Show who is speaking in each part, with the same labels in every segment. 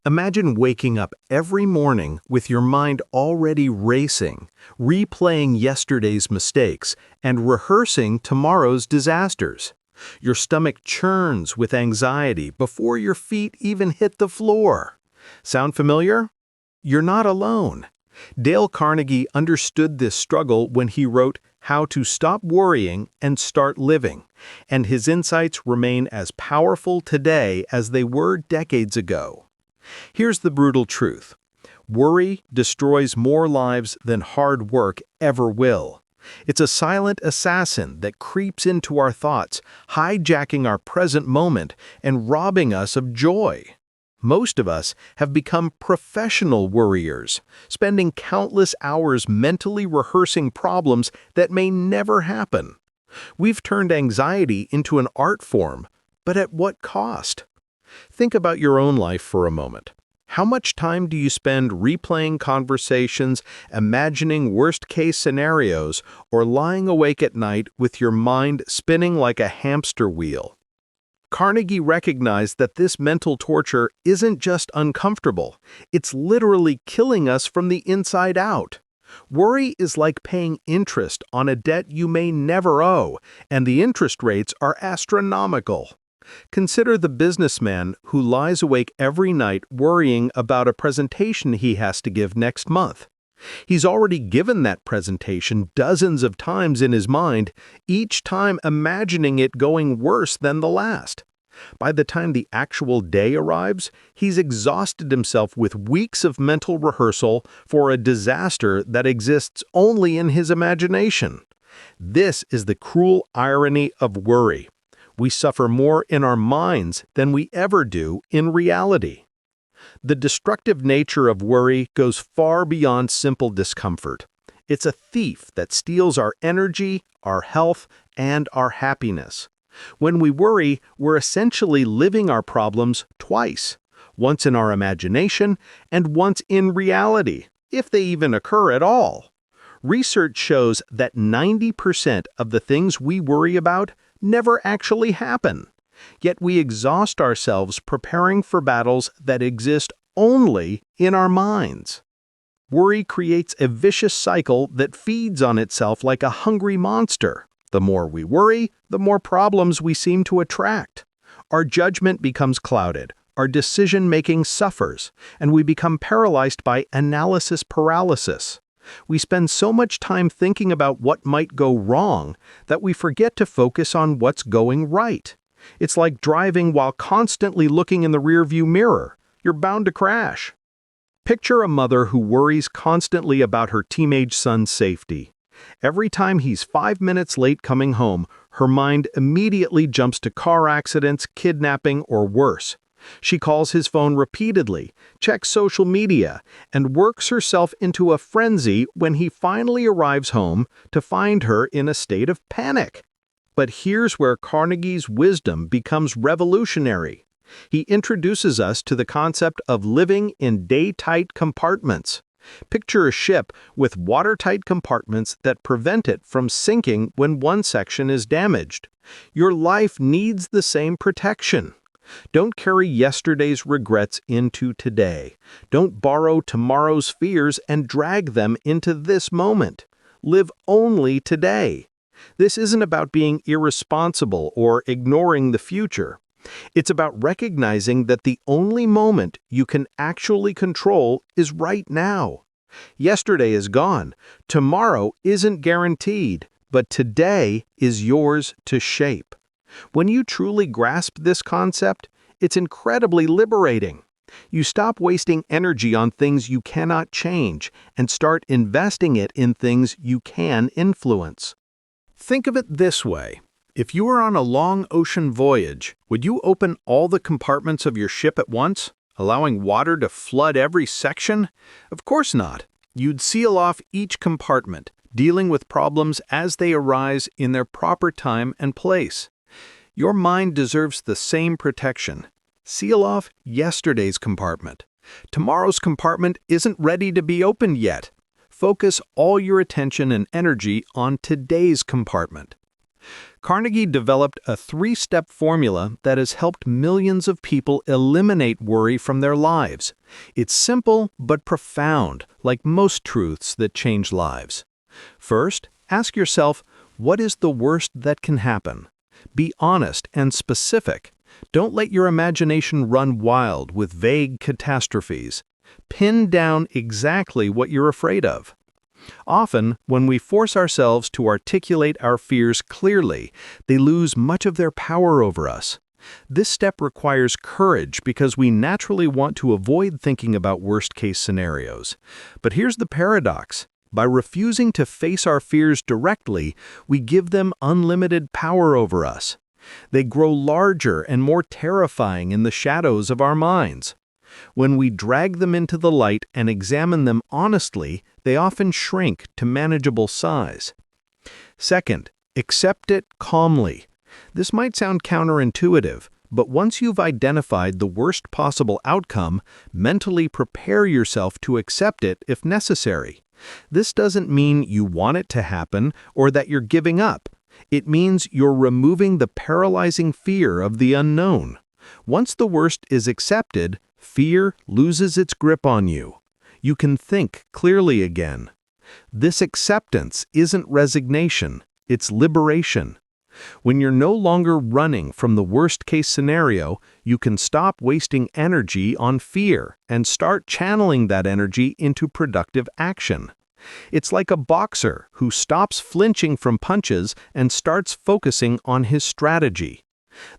Speaker 1: Imagine waking up every morning with your mind already racing, replaying yesterday's mistakes, and rehearsing tomorrow's disasters. Your stomach churns with anxiety before your feet even hit the floor. Sound familiar? You're not alone. Dale Carnegie understood this struggle when he wrote How to Stop Worrying and Start Living, and his insights remain as powerful today as they were decades ago. Here's the brutal truth. Worry destroys more lives than hard work ever will. It's a silent assassin that creeps into our thoughts, hijacking our present moment and robbing us of joy. Most of us have become professional worriers, spending countless hours mentally rehearsing problems that may never happen. We've turned anxiety into an art form, but at what cost? Think about your own life for a moment. How much time do you spend replaying conversations, imagining worst-case scenarios, or lying awake at night with your mind spinning like a hamster wheel? Carnegie recognized that this mental torture isn't just uncomfortable, it's literally killing us from the inside out. Worry is like paying interest on a debt you may never owe, and the interest rates are astronomical. Consider the businessman who lies awake every night worrying about a presentation he has to give next month. He's already given that presentation dozens of times in his mind, each time imagining it going worse than the last. By the time the actual day arrives, he's exhausted himself with weeks of mental rehearsal for a disaster that exists only in his imagination. This is the cruel irony of worry. We suffer more in our minds than we ever do in reality. The destructive nature of worry goes far beyond simple discomfort. It's a thief that steals our energy, our health, and our happiness. When we worry, we're essentially living our problems twice, once in our imagination and once in reality, if they even occur at all. Research shows that 90% of the things we worry about never actually happen. Yet we exhaust ourselves preparing for battles that exist only in our minds. Worry creates a vicious cycle that feeds on itself like a hungry monster. The more we worry, the more problems we seem to attract. Our judgment becomes clouded, our decision-making suffers, and we become paralyzed by analysis paralysis. We spend so much time thinking about what might go wrong that we forget to focus on what's going right. It's like driving while constantly looking in the rearview mirror. You're bound to crash. Picture a mother who worries constantly about her teenage son's safety. Every time he's 5 minutes late coming home, her mind immediately jumps to car accidents, kidnapping, or worse. She calls his phone repeatedly, checks social media, and works herself into a frenzy when he finally arrives home to find her in a state of panic. But here's where Carnegie's wisdom becomes revolutionary. He introduces us to the concept of living in day-tight compartments. Picture a ship with watertight compartments that prevent it from sinking when one section is damaged. Your life needs the same protection. Don't carry yesterday's regrets into today. Don't borrow tomorrow's fears and drag them into this moment. Live only today. This isn't about being irresponsible or ignoring the future. It's about recognizing that the only moment you can actually control is right now. Yesterday is gone. Tomorrow isn't guaranteed, but today is yours to shape. When you truly grasp this concept, it's incredibly liberating. You stop wasting energy on things you cannot change and start investing it in things you can influence. Think of it this way. If you were on a long ocean voyage, would you open all the compartments of your ship at once, allowing water to flood every section? Of course not. You'd seal off each compartment, dealing with problems as they arise in their proper time and place. Your mind deserves the same protection. Seal off yesterday's compartment. Tomorrow's compartment isn't ready to be opened yet. Focus all your attention and energy on today's compartment. Carnegie developed a three-step formula that has helped millions of people eliminate worry from their lives. It's simple but profound, like most truths that change lives. First, ask yourself, what is the worst that can happen? Be honest and specific. Don't let your imagination run wild with vague catastrophes. Pin down exactly what you're afraid of. Often, when we force ourselves to articulate our fears clearly, they lose much of their power over us. This step requires courage because we naturally want to avoid thinking about worst-case scenarios. But here's the paradox. By refusing to face our fears directly, we give them unlimited power over us. They grow larger and more terrifying in the shadows of our minds. When we drag them into the light and examine them honestly, they often shrink to manageable size. Second, accept it calmly. This might sound counterintuitive, but once you've identified the worst possible outcome, mentally prepare yourself to accept it if necessary. This doesn't mean you want it to happen or that you're giving up. It means you're removing the paralyzing fear of the unknown. Once the worst is accepted, fear loses its grip on you. You can think clearly again. This acceptance isn't resignation, it's liberation. When you're no longer running from the worst-case scenario, you can stop wasting energy on fear and start channeling that energy into productive action. It's like a boxer who stops flinching from punches and starts focusing on his strategy.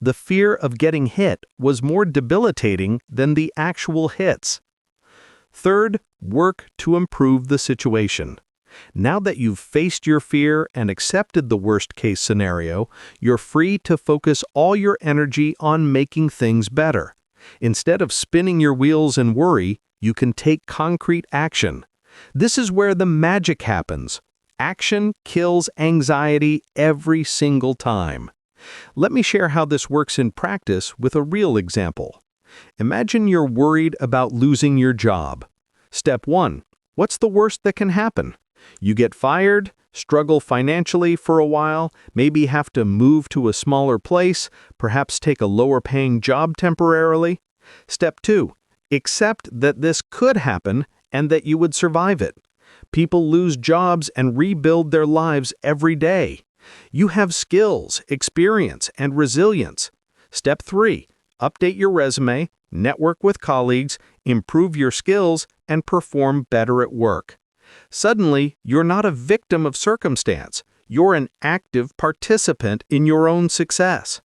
Speaker 1: The fear of getting hit was more debilitating than the actual hits. Third, work to improve the situation. Now that you've faced your fear and accepted the worst-case scenario, you're free to focus all your energy on making things better. Instead of spinning your wheels in worry, you can take concrete action. This is where the magic happens. Action kills anxiety every single time. Let me share how this works in practice with a real example. Imagine you're worried about losing your job. Step 1. What's the worst that can happen? You get fired, struggle financially for a while, maybe have to move to a smaller place, perhaps take a lower-paying job temporarily. Step 2. Accept that this could happen and that you would survive it. People lose jobs and rebuild their lives every day. You have skills, experience, and resilience. Step 3. Update your resume, network with colleagues, improve your skills, and perform better at work. Suddenly, you're not a victim of circumstance. You're an active participant in your own success.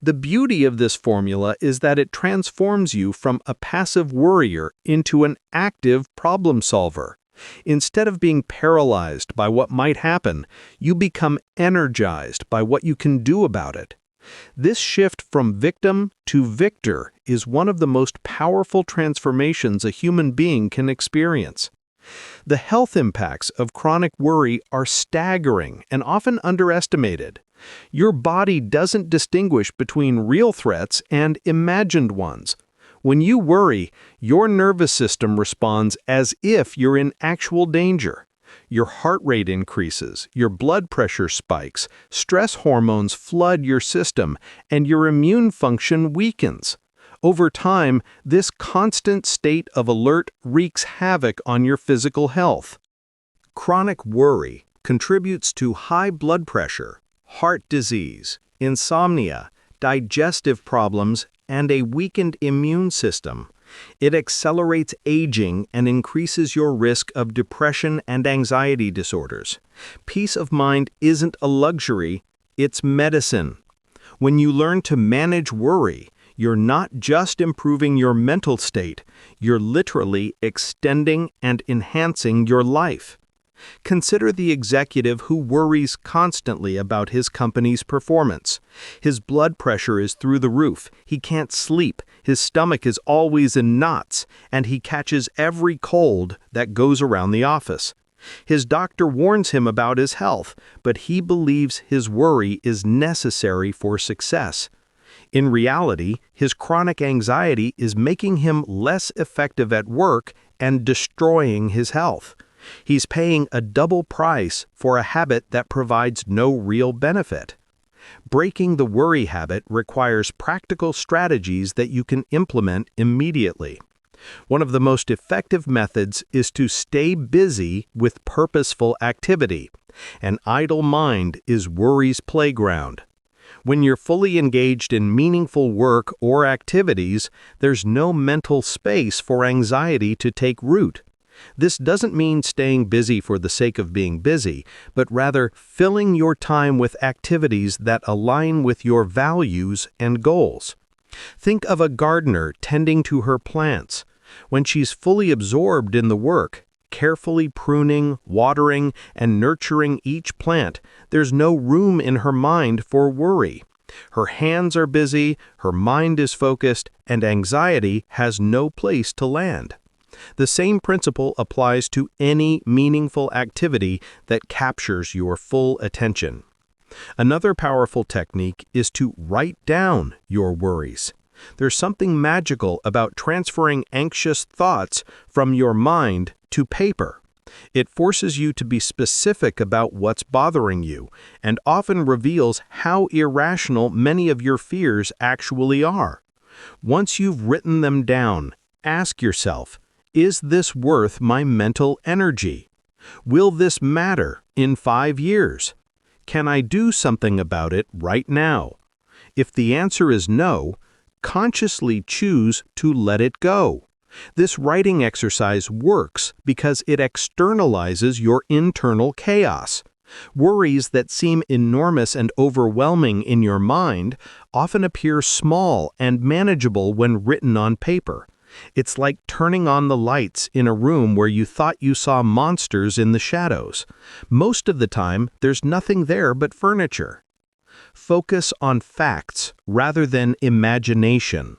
Speaker 1: The beauty of this formula is that it transforms you from a passive worrier into an active problem solver. Instead of being paralyzed by what might happen, you become energized by what you can do about it. This shift from victim to victor is one of the most powerful transformations a human being can experience. The health impacts of chronic worry are staggering and often underestimated. Your body doesn't distinguish between real threats and imagined ones. When you worry, your nervous system responds as if you're in actual danger. Your heart rate increases, your blood pressure spikes, stress hormones flood your system, and your immune function weakens. Over time, this constant state of alert wreaks havoc on your physical health. Chronic worry contributes to high blood pressure, heart disease, insomnia, digestive problems, and a weakened immune system. It accelerates aging and increases your risk of depression and anxiety disorders. Peace of mind isn't a luxury, it's medicine. When you learn to manage worry, you're not just improving your mental state, you're literally extending and enhancing your life. Consider the executive who worries constantly about his company's performance. His blood pressure is through the roof, he can't sleep, his stomach is always in knots, and he catches every cold that goes around the office. His doctor warns him about his health, but he believes his worry is necessary for success. In reality, his chronic anxiety is making him less effective at work and destroying his health. He's paying a double price for a habit that provides no real benefit. Breaking the worry habit requires practical strategies that you can implement immediately. One of the most effective methods is to stay busy with purposeful activity. An idle mind is worry's playground. When you're fully engaged in meaningful work or activities, there's no mental space for anxiety to take root. This doesn't mean staying busy for the sake of being busy, but rather filling your time with activities that align with your values and goals. Think of a gardener tending to her plants. When she's fully absorbed in the work, carefully pruning, watering, and nurturing each plant, there's no room in her mind for worry. Her hands are busy, her mind is focused, and anxiety has no place to land. The same principle applies to any meaningful activity that captures your full attention. Another powerful technique is to write down your worries. There's something magical about transferring anxious thoughts from your mind to paper. It forces you to be specific about what's bothering you, and often reveals how irrational many of your fears actually are. Once you've written them down, ask yourself, is this worth my mental energy? Will this matter in 5 years? Can I do something about it right now? If the answer is no, consciously choose to let it go. This writing exercise works because it externalizes your internal chaos. Worries that seem enormous and overwhelming in your mind often appear small and manageable when written on paper. It's like turning on the lights in a room where you thought you saw monsters in the shadows. Most of the time, there's nothing there but furniture. Focus on facts rather than imagination.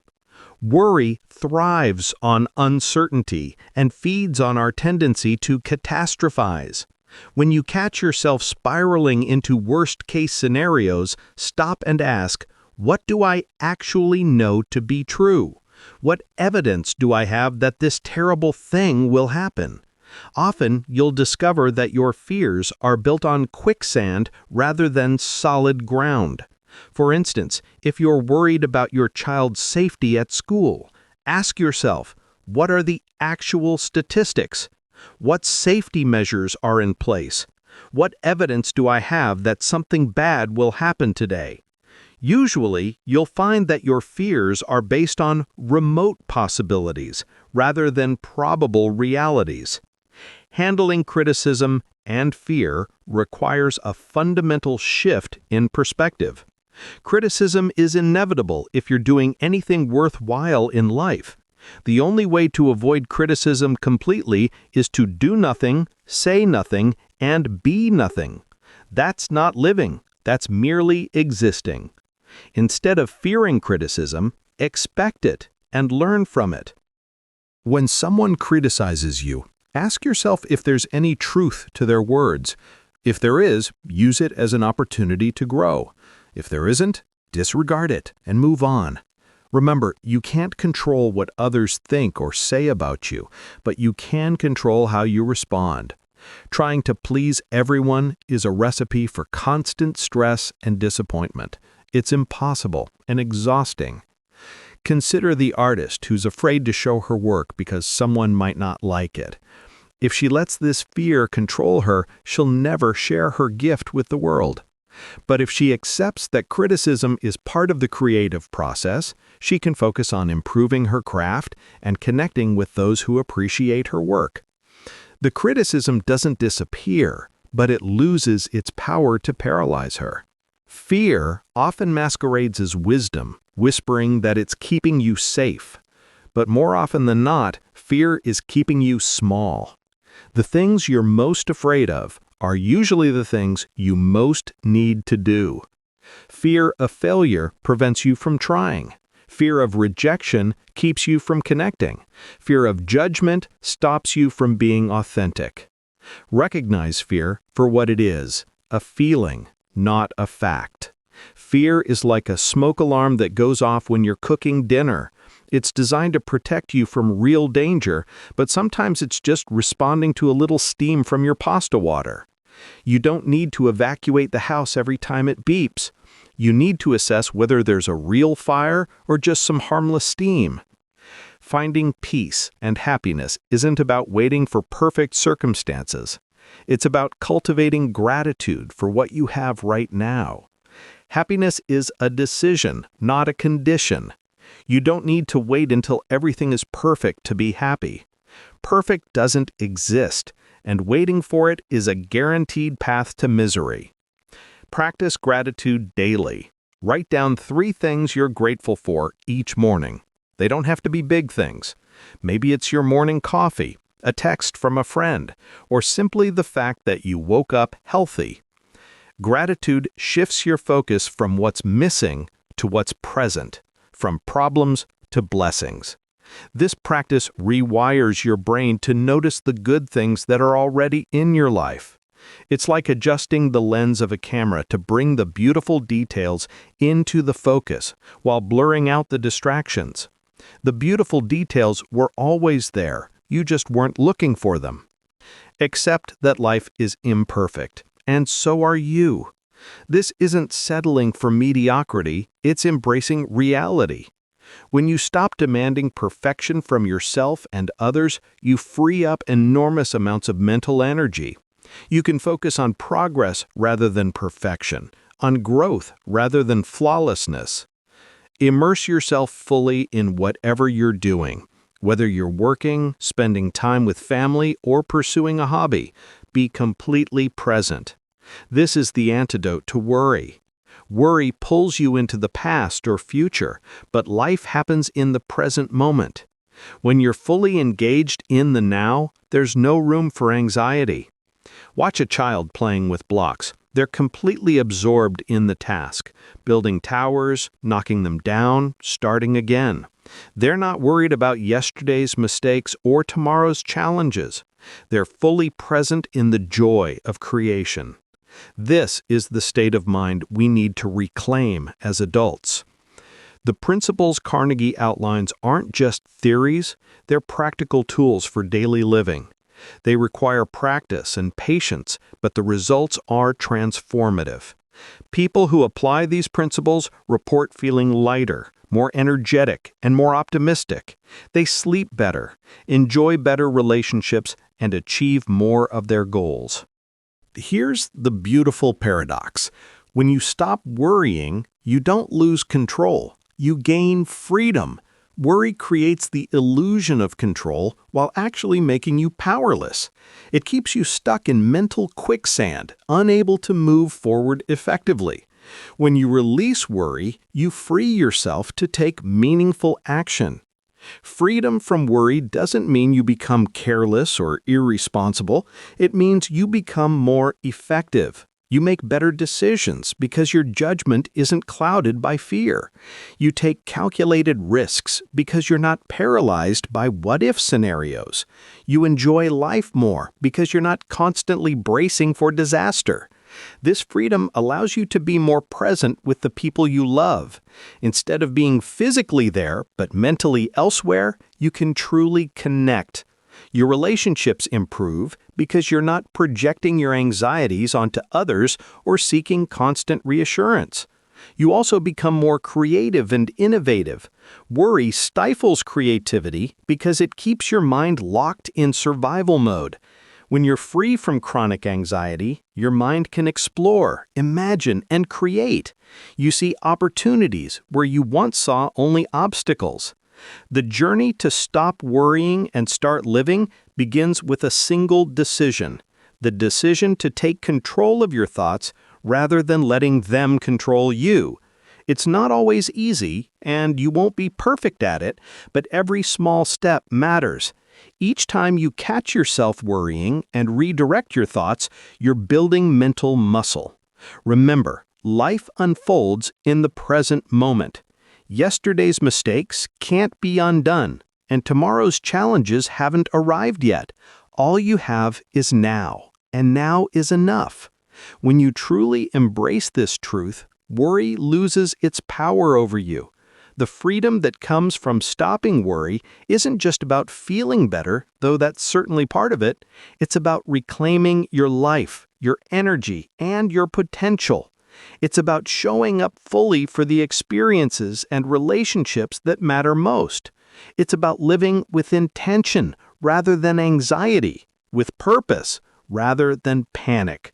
Speaker 1: Worry thrives on uncertainty and feeds on our tendency to catastrophize. When you catch yourself spiraling into worst-case scenarios, stop and ask, what do I actually know to be true? What evidence do I have that this terrible thing will happen? Often, you'll discover that your fears are built on quicksand rather than solid ground. For instance, if you're worried about your child's safety at school, ask yourself, what are the actual statistics? What safety measures are in place? What evidence do I have that something bad will happen today? Usually, you'll find that your fears are based on remote possibilities rather than probable realities. Handling criticism and fear requires a fundamental shift in perspective. Criticism is inevitable if you're doing anything worthwhile in life. The only way to avoid criticism completely is to do nothing, say nothing, and be nothing. That's not living, that's merely existing. Instead of fearing criticism, expect it and learn from it. When someone criticizes you, ask yourself if there's any truth to their words. If there is, use it as an opportunity to grow. If there isn't, disregard it and move on. Remember, you can't control what others think or say about you, but you can control how you respond. Trying to please everyone is a recipe for constant stress and disappointment. It's impossible and exhausting. Consider the artist who's afraid to show her work because someone might not like it. If she lets this fear control her, she'll never share her gift with the world. But if she accepts that criticism is part of the creative process, she can focus on improving her craft and connecting with those who appreciate her work. The criticism doesn't disappear, but it loses its power to paralyze her. Fear often masquerades as wisdom, whispering that it's keeping you safe. But more often than not, fear is keeping you small. The things you're most afraid of are usually the things you most need to do. Fear of failure prevents you from trying. Fear of rejection keeps you from connecting. Fear of judgment stops you from being authentic. Recognize fear for what it is, a feeling, not a fact. Fear is like a smoke alarm that goes off when you're cooking dinner. It's designed to protect you from real danger, but sometimes it's just responding to a little steam from your pasta water. You don't need to evacuate the house every time it beeps. You need to assess whether there's a real fire or just some harmless steam. Finding peace and happiness isn't about waiting for perfect circumstances. It's about cultivating gratitude for what you have right now. Happiness is a decision, not a condition. You don't need to wait until everything is perfect to be happy. Perfect doesn't exist, and waiting for it is a guaranteed path to misery. Practice gratitude daily. Write down 3 things you're grateful for each morning. They don't have to be big things. Maybe it's your morning coffee, a text from a friend, or simply the fact that you woke up healthy. Gratitude shifts your focus from what's missing to what's present, from problems to blessings. This practice rewires your brain to notice the good things that are already in your life. It's like adjusting the lens of a camera to bring the beautiful details into the focus while blurring out the distractions. The beautiful details were always there, you just weren't looking for them. Accept that life is imperfect, and so are you. This isn't settling for mediocrity, it's embracing reality. When you stop demanding perfection from yourself and others, you free up enormous amounts of mental energy. You can focus on progress rather than perfection, on growth rather than flawlessness. Immerse yourself fully in whatever you're doing. Whether you're working, spending time with family, or pursuing a hobby, be completely present. This is the antidote to worry. Worry pulls you into the past or future, but life happens in the present moment. When you're fully engaged in the now, there's no room for anxiety. Watch a child playing with blocks. They're completely absorbed in the task, building towers, knocking them down, starting again. They're not worried about yesterday's mistakes or tomorrow's challenges. They're fully present in the joy of creation. This is the state of mind we need to reclaim as adults. The principles Carnegie outlines aren't just theories, they're practical tools for daily living. They require practice and patience, but the results are transformative. People who apply these principles report feeling lighter, more energetic, and more optimistic. They sleep better, enjoy better relationships, and achieve more of their goals. Here's the beautiful paradox. When you stop worrying, you don't lose control. You gain freedom. Worry creates the illusion of control while actually making you powerless. It keeps you stuck in mental quicksand, unable to move forward effectively. When you release worry, you free yourself to take meaningful action. Freedom from worry doesn't mean you become careless or irresponsible. It means you become more effective. You make better decisions because your judgment isn't clouded by fear. You take calculated risks because you're not paralyzed by what-if scenarios. You enjoy life more because you're not constantly bracing for disaster. This freedom allows you to be more present with the people you love. Instead of being physically there but mentally elsewhere, you can truly connect. Your relationships improve because you're not projecting your anxieties onto others or seeking constant reassurance. You also become more creative and innovative. Worry stifles creativity because it keeps your mind locked in survival mode. When you're free from chronic anxiety, your mind can explore, imagine, and create. You see opportunities where you once saw only obstacles. The journey to stop worrying and start living begins with a single decision: the decision to take control of your thoughts rather than letting them control you. It's not always easy, and you won't be perfect at it, but every small step matters. Each time you catch yourself worrying and redirect your thoughts, you're building mental muscle. Remember, life unfolds in the present moment. Yesterday's mistakes can't be undone, and tomorrow's challenges haven't arrived yet. All you have is now, and now is enough. When you truly embrace this truth, worry loses its power over you. The freedom that comes from stopping worry isn't just about feeling better, though that's certainly part of it. It's about reclaiming your life, your energy, and your potential. It's about showing up fully for the experiences and relationships that matter most. It's about living with intention rather than anxiety, with purpose rather than panic.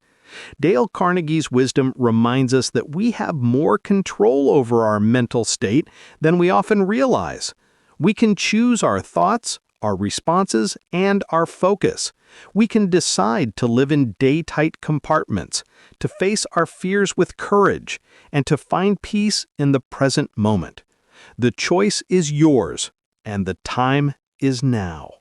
Speaker 1: Dale Carnegie's wisdom reminds us that we have more control over our mental state than we often realize. We can choose our thoughts, our responses, and our focus. We can decide to live in day-tight compartments, to face our fears with courage, and to find peace in the present moment. The choice is yours, and the time is now.